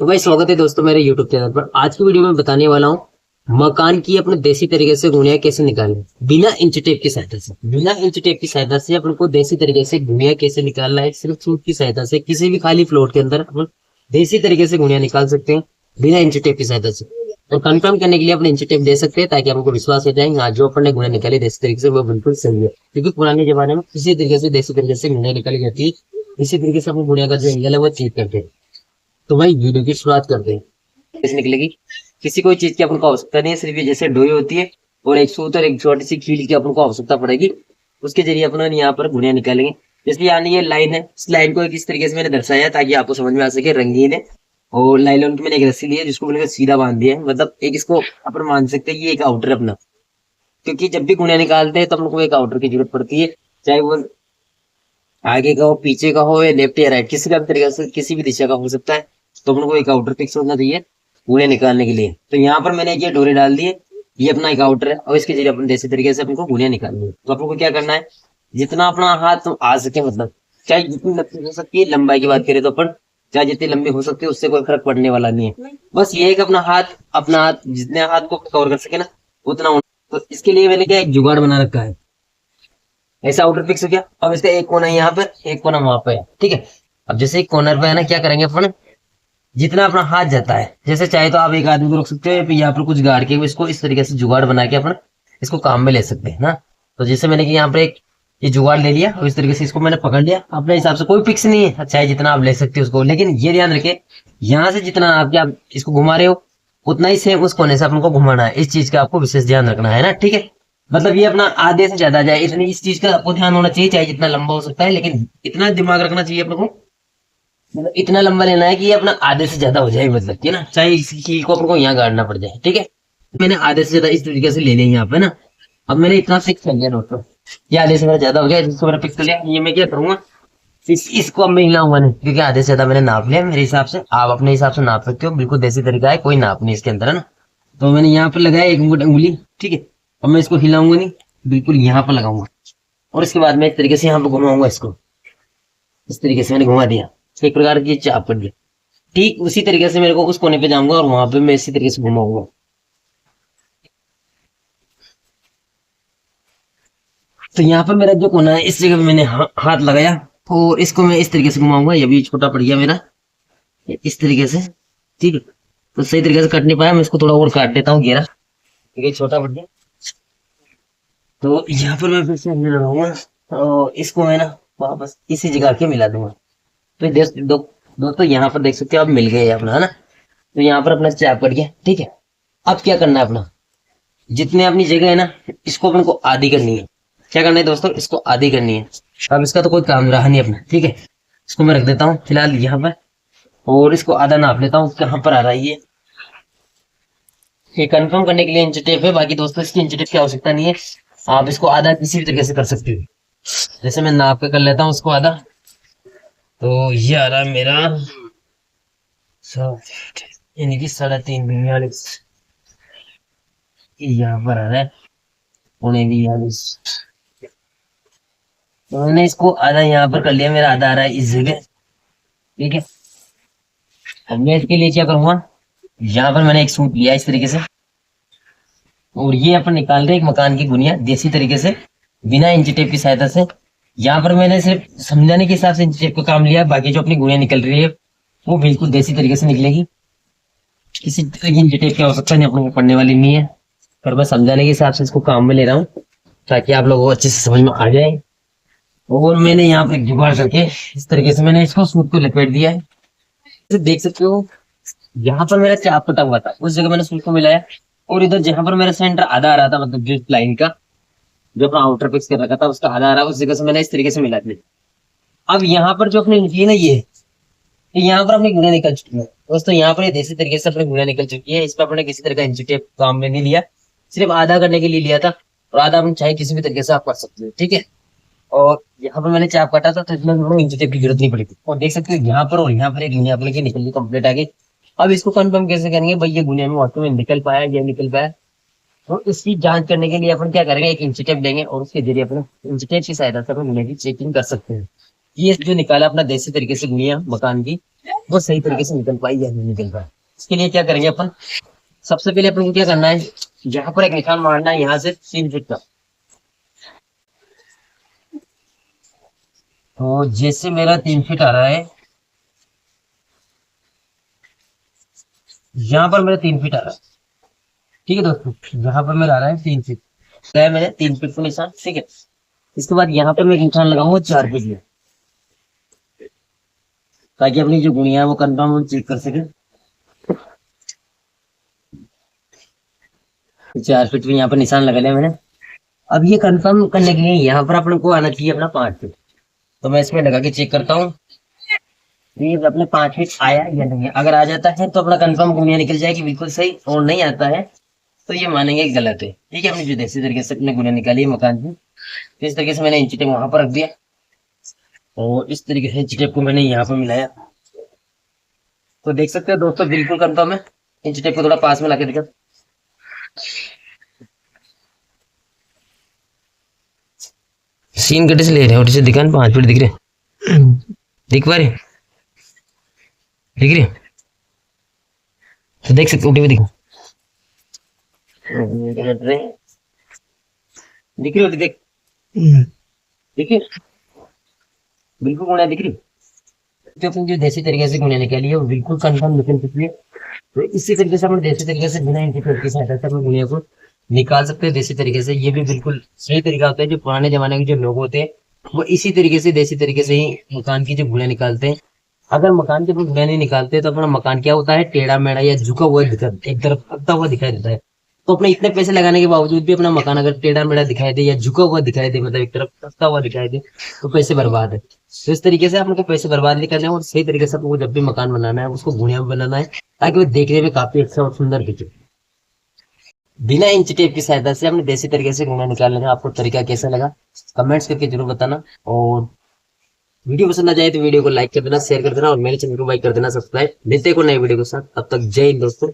तो भाई स्वागत है दोस्तों मेरे YouTube चैनल पर। आज की वीडियो में बताने वाला हूँ मकान की अपने देसी तरीके से गुणिया कैसे निकालें बिना इंच टेप की सहायता से। बिना इंच टेप की सहायता से अपन को देसी तरीके से गुणिया कैसे निकालना है। सिर्फ सूट की सहायता से किसी भी खाली प्लॉट के अंदर अपन देसी तरीके से गुणिया निकाल सकते हैं बिना इंच टेप की सहायता से। और कंफर्म करने के लिए अपने इंच टेप दे सकते हैं ताकि आपको विश्वास हो जाए हाँ जो अपन ने गुणिया निकाली देसी तरीके से वो बिल्कुल सही है। क्योंकि पुराने जमाने में इसी तरीके से देसी तरीके से गुणिया निकाली जाती है। इसी तरीके से अपन गुणिया का जो एंगल है वो चेक करते हैं। तो भाई वीडियो की शुरुआत करते हैं। कैसे निकलेगी किसी कोई चीज की अपन को आवश्यकता नहीं है, सिर्फ ये जैसे डोई होती है और एक सूत और एक छोटी सी खील की अपन को आवश्यकता पड़ेगी। उसके जरिए अपन यहाँ पर गुणिया निकालेंगे। जैसे यानी ये लाइन है, इस लाइन को इस तरीके से मैंने दर्शाया ताकि आपको समझ में आ सके। रंगीन है और लाइलॉन की मैंने एक रस्सी ली है जिसको मैंने सीधा बांध दिया है। मतलब एक इसको अपन मान सकते हैं ये एक आउटर अपना, क्योंकि जब भी गुणिया निकालते हैं तो अपन को एक आउटर की जरूरत पड़ती है। चाहे वो आगे का हो, पीछे का हो, या लेफ्ट या राइट, किसी का भी तरीका से किसी भी दिशा का हो सकता है। तो अपन को एक आउटर फिक्स होना चाहिए गुणिया निकालने के लिए। तो यहाँ पर मैंने ये डोरे डाल दिए, ये अपना एक आउटर है और इसके जरिए अपन देसी तरीके से अपन को गुणिया निकालनी है। तो अपन को क्या करना है, जितना अपना हाथ आ सके, मतलब चाहे जितनी लंबी हो सकती है, लंबाई की बात करें तो अपन चाहे जितनी लंबी हो सकती है उससे कोई फर्क पड़ने वाला नहीं है। बस ये है कि अपना हाथ जितने हाथ को कवर कर सके ना उतना। तो इसके लिए मैंने क्या एक जुगाड़ बना रखा है। ऐसा आउटर फिक्स हो गया। अब इसका एक कोना यहाँ पर, एक कोना वहां पर है, ठीक है। अब जैसे एक कॉर्नर पे है ना, क्या करेंगे अपन, जितना अपना हाथ जाता है, जैसे चाहे तो आप एक आदमी को रख सकते हो यहाँ पर कुछ गाड़ के इसको इस तरीके से जुगाड़ बना के अपन इसको काम में ले सकते हैं ना। तो जैसे मैंने कि यहाँ पर एक ये जुगाड़ ले लिया और इस तरीके से इसको मैंने पकड़ लिया। अपने हिसाब से कोई फिक्स नहीं है, चाहे जितना आप ले सकते हो उसको, लेकिन ये ध्यान रखे यहाँ से जितना आप इसको घुमा रहे हो उतना ही सेम उस कोने से अपन को घुमाना है। इस चीज का आपको विशेष ध्यान रखना है ना, ठीक है। मतलब ये अपना आधे से ज्यादा जाए, इतनी इस चीज का आपको ध्यान होना चाहिए। चाहे जितना लंबा हो सकता है, लेकिन इतना दिमाग रखना चाहिए अपने को, मतलब इतना लंबा लेना है कि ये अपना आधे से ज्यादा हो जाए, मतलब कि ना चाहे इसी कील को अपन को यहाँ गाड़ना पड़ जाए, ठीक है। मैंने आधे से ज्यादा इस तरीके से ले लिया यहाँ पे ना। अब मैंने इतना फिक्स कर लिया दोस्तों, ये आधे से मेरा ज्यादा हो गया, जिसको मैंने फिक्स कर लिया। ये मैं क्या करूंगा, इसको अब मैं हिलाऊंगा नहीं, क्योंकि आधे से ज्यादा मैंने नाप लिया। मेरे हिसाब से आप अपने हिसाब से नाप सकते हो, बिल्कुल देसी तरीका है, कोई नाप नहीं इसके अंदर, है ना। तो मैंने यहाँ पर लगाया एक उंगली, ठीक है। अब मैं इसको हिलाऊंगा नहीं, बिल्कुल यहाँ पर लगाऊंगा और इसके बाद मैं एक तरीके से यहाँ पर घुमाऊंगा इसको। इस तरीके से मैंने घुमा दिया, एक प्रकार की चाप कर दिया। ठीक उसी तरीके से मेरे को उस कोने पे जाऊंगा और वहां पे मैं इसी तरीके से घुमाऊंगा। तो यहाँ पर मेरा जो कोना है इस जगह पे मैंने हाथ लगाया और इसको मैं इस तरीके से घुमाऊंगा। ये भी छोटा पड़ गया मेरा, इस तरीके से, ठीक है। तो सही तरीके से कट नहीं पाया, मैं इसको थोड़ा और काट देता हूँ घेरा, ठीक है, छोटा पड़ गया। तो यहाँ पर मैं फिर से लगाऊंगा और इसको मैं ना वापस इसी जगह के मिला दूंगा। तो दोस्तों यहाँ पर देख सकते हो, अब मिल गए अपना, है ना। तो यहाँ पर अपना चाप कट गया, ठीक है। अब क्या करना है, अपना जितने अपनी जगह है ना इसको अपन को आधी करनी है। क्या करना है दोस्तों, इसको आधी करनी है। अब इसका तो कोई काम रहा नहीं अपना, ठीक है। इसको मैं रख देता हूँ फिलहाल यहाँ पर और इसको आधा नाप लेता हूँ कहाँ पर आ रहा है ये कंफर्म करने के लिए इंच टेप है। बाकी दोस्तों इसकी इंच टेप की आवश्यकता नहीं है, आप इसको आधा किसी भी तरीके से कर सकते हो। जैसे मैं नाप के कर लेता हूँ उसको आधा। तो ये आ रहा है मेरा यानी कि 3.5 यहाँ पर आ रहा है 42। तो मैंने इसको आधा यहाँ पर कर लिया, मेरा आधा आ रहा है इस जगह, ठीक है। अब मैं इसके लिए क्या करूंगा, यहाँ पर मैंने एक सूट लिया इस तरीके से और ये अपन निकाल रहे हैं एक मकान की गुनिया देसी तरीके से बिना इंच टेप की सहायता से। यहाँ पर मैंने सिर्फ समझाने के हिसाब से इंच टेप का काम लिया, बाकी जो अपनी गुनिया निकल रही है वो बिल्कुल देसी तरीके से निकलेगी। किसी तरह की इंच टेप की आवश्यकता नहीं, अपने को पड़ने वाली नहीं है। पर मैं समझाने के हिसाब से इसको काम में ले रहा हूँ ताकि आप लोगों को अच्छे से समझ में आ जाए। और मैंने यहाँ पर एक जुगाड़ करके इस तरीके से मैंने इसको सूट को लपेट दिया है। देख सकते हो यहाँ पर मेरा चाप कटा हुआ था, उस जगह मैंने सूट को मिलाया और इधर जहां पर मेरा सेंटर आधा आ रहा था, मतलब जो लाइन का जो अपना आउटर फिक्स कर रखा था उसका आधा आ रहा है, उस जगह से मैंने इस तरीके से मिला दिया। अब यहाँ पर जो अपनी निकली ना ये यहाँ पर अपनी गुड़िया निकल चुकी है दोस्तों। यहाँ पर ये देसी तरीके से अपनी गुड़िया निकल चुकी है। इस पर अपने किसी तरह का इंच टेप काम में नहीं लिया, सिर्फ आधा करने के लिए लिया था और आधा अपन चाहे किसी भी तरीके से आप कर सकते हो, ठीक है। और यहाँ पर मैंने चाप काटा था तो इसमें इंच टेप की जरूरत नहीं पड़ी थी। और देख सकते हो यहाँ पर और यहाँ पर एक गुड़िया अपने की निकल कंप्लीट आ गई। अब इसको कंफर्म कैसे करेंगे भाई ये गुनिया में वास्तव में निकल पाया या निकल पाया। तो इसकी जांच करने के लिए अपन क्या करेंगे, एक इंच टेप लेंगे और उसके जरिए अपन इंच टेप की सहायता से अपन गुनिया की चेकिंग कर सकते हैं। ये जो निकाला अपना देसी तरीके से गुनिया मकान की, वो सही तरीके से निकल पाए या नहीं निकल पाए। इसके लिए क्या करेंगे अपन, सबसे पहले अपन को क्या करना है, यहाँ पर एक निशान मारना है यहाँ से 3 फीट का। तो जैसे मेरा 3 फीट आ रहा है, यहाँ पर मेरा 3 फीट आ रहा है, ठीक है दोस्तों, यहाँ पर मेरा आ रहा है 3 फीट, है मैंने 3 फीट का निशान, ठीक है। इसके बाद यहाँ पर मैं एक निशान लगाऊंगा 4 फीट में, ताकि अपनी जो गुणिया है वो कंफर्म हम चेक कर सके। 4 फीट में यहाँ पर निशान लगा लिया मैंने। अब ये कंफर्म करने के लिए यहाँ पर अपन को आना चाहिए अपना 5 फीट। तो मैं इसमें लगा के चेक करता हूँ ये अपने 5 फीट आया या नहीं है। अगर आ जाता है तो अपना कंफर्म गुणिया निकल जाएगी बिल्कुल सही, और नहीं आता है तो ये मानेंगे कि गलत है। ठीक है, हमने जो देसी तरीके से अपने गुणिया निकाली है मकान की, तो इस तरीके से मैंने इंची टेप वहां पर रख दिया और इस तरीके से इंची टेप को मैंने यहाँ पर मिलाया। तो देख सकते हो दोस्तों बिल्कुल कंफर्म है। इंची टेप को थोड़ा पास में लाके दिखा, सीन कटे से ले रहे हैं, दिखा 5 फीट दिख रहे, दिख पा रहे, दिख रही, तो देख सकते उठी हुई दिख दिख रही होती, देख देखिए बिल्कुल गुणिया दिख रही। तो अपनी जो देसी तरीके से गुणिया निकाली है वो बिल्कुल कंफर्म निकल चुकी है। तो इसी तरीके से अपन देसी तरीके से बिना इंटीग्रेट की सहायता से अपनी गुणिया को निकाल सकते हैं देसी तरीके से। ये भी बिल्कुल सही तरीका होता है। जो पुराने जमाने के जो लोग होते हैं वो इसी तरीके से देसी तरीके से ही मकान की जो गुणिया निकालते हैं। अगर मकान की गुणिया नहीं निकालते तो अपना मकान क्या होता है, टेढ़ा मेढ़ा या झुका हुआ एक तरफ थकता हुआ दिखाई देता है। तो अपने इतने पैसे लगाने के बावजूद भी अपना मकान अगर टेढ़ा मेढ़ा दिखाई दे या झुका हुआ दिखाई दे, मतलब एक तरफ थकता हुआ दिखाई दे, तो पैसे बर्बाद है। तो इस तरीके से आपको पैसे बर्बाद नहीं करने हैं और सही तरीके से आपको जब भी मकान बनाना है उसको गुणिया बनाना है, ताकि वो देखने में काफी अच्छा और सुंदर दिखे। बिना इंच टेप की सहायता से अपने देसी तरीके से गुणा निकालने का आपको तरीका कैसा लगा कमेंट्स करके जरूर बताना। और वीडियो पसंद आ जाए तो वीडियो को लाइक कर देना, शेयर कर देना और मेरे चैनल को लाइक कर देना, सब्सक्राइब। मिलते हैं कोई नई वीडियो के साथ, तब तक जय हिंद दोस्तों।